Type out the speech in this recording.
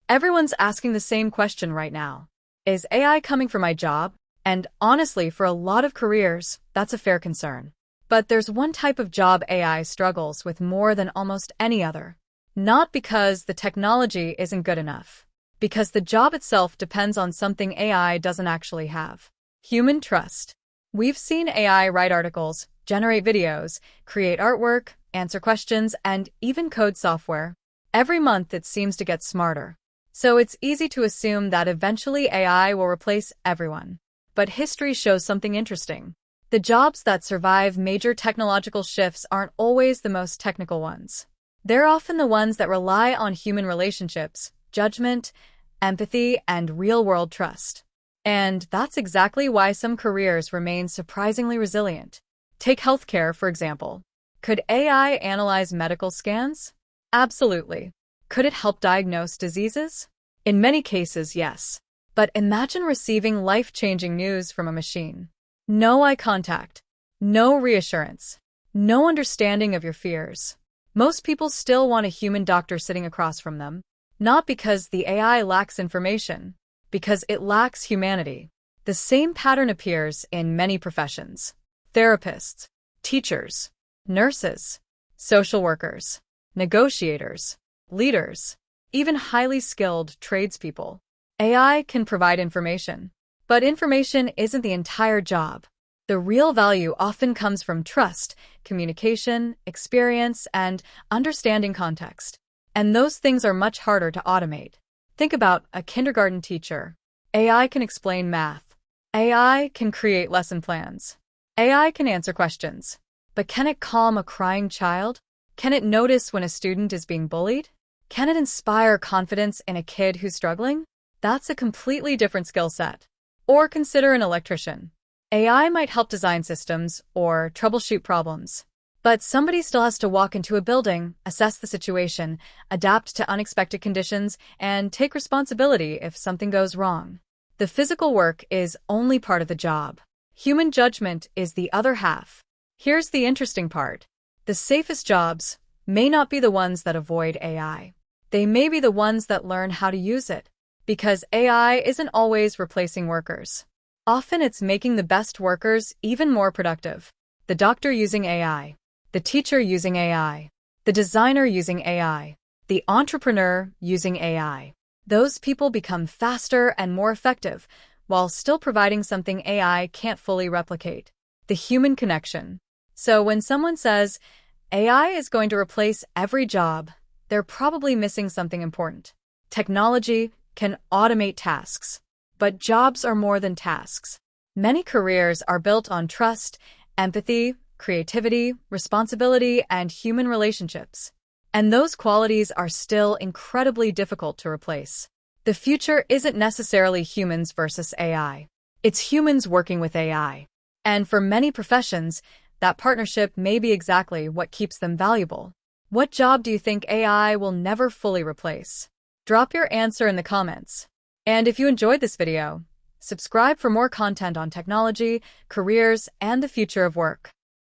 Everyone's asking the same question right now. Is AI coming for my job? And honestly, for a lot of careers, that's a fair concern. But there's one type of job AI struggles with more than almost any other. Not because the technology isn't good enough, because the job itself depends on something AI doesn't actually have: human trust. We've seen AI write articles, generate videos, create artwork, answer questions, and even code software. Every month it seems to get smarter. So it's easy to assume that eventually AI will replace everyone. But history shows something interesting. The jobs that survive major technological shifts aren't always the most technical ones. They're often the ones that rely on human relationships, judgment, empathy, and real-world trust. And that's exactly why some careers remain surprisingly resilient. Take healthcare, for example. Could AI analyze medical scans? Absolutely. Could it help diagnose diseases? In many cases, yes. But imagine receiving life-changing news from a machine. No eye contact, no reassurance, no understanding of your fears. Most people still want a human doctor sitting across from them, not because the AI lacks information, because it lacks humanity. The same pattern appears in many professions: therapists, teachers, nurses, social workers, negotiators, leaders, even highly skilled tradespeople. AI can provide information, but information isn't the entire job. The real value often comes from trust, communication, experience, and understanding context. And those things are much harder to automate. Think about a kindergarten teacher. AI can explain math. AI can create lesson plans. AI can answer questions. But can it calm a crying child? Can it notice when a student is being bullied? Can it inspire confidence in a kid who's struggling? That's a completely different skill set. Or consider an electrician. AI might help design systems or troubleshoot problems. But somebody still has to walk into a building, assess the situation, adapt to unexpected conditions, and take responsibility if something goes wrong. The physical work is only part of the job. Human judgment is the other half. Here's the interesting part. The safest jobs may not be the ones that avoid AI. They may be the ones that learn how to use it. Because AI isn't always replacing workers. Often it's making the best workers even more productive. The doctor using AI, the teacher using AI, the designer using AI, the entrepreneur using AI. Those people become faster and more effective while still providing something AI can't fully replicate: the human connection. So when someone says AI is going to replace every job, they're probably missing something important. Technology can automate tasks, but jobs are more than tasks. Many careers are built on trust, empathy, creativity, responsibility, and human relationships. And those qualities are still incredibly difficult to replace. The future isn't necessarily humans versus AI. It's humans working with AI. And for many professions, that partnership may be exactly what keeps them valuable. What job do you think AI will never fully replace? Drop your answer in the comments. And if you enjoyed this video, subscribe for more content on technology, careers, and the future of work.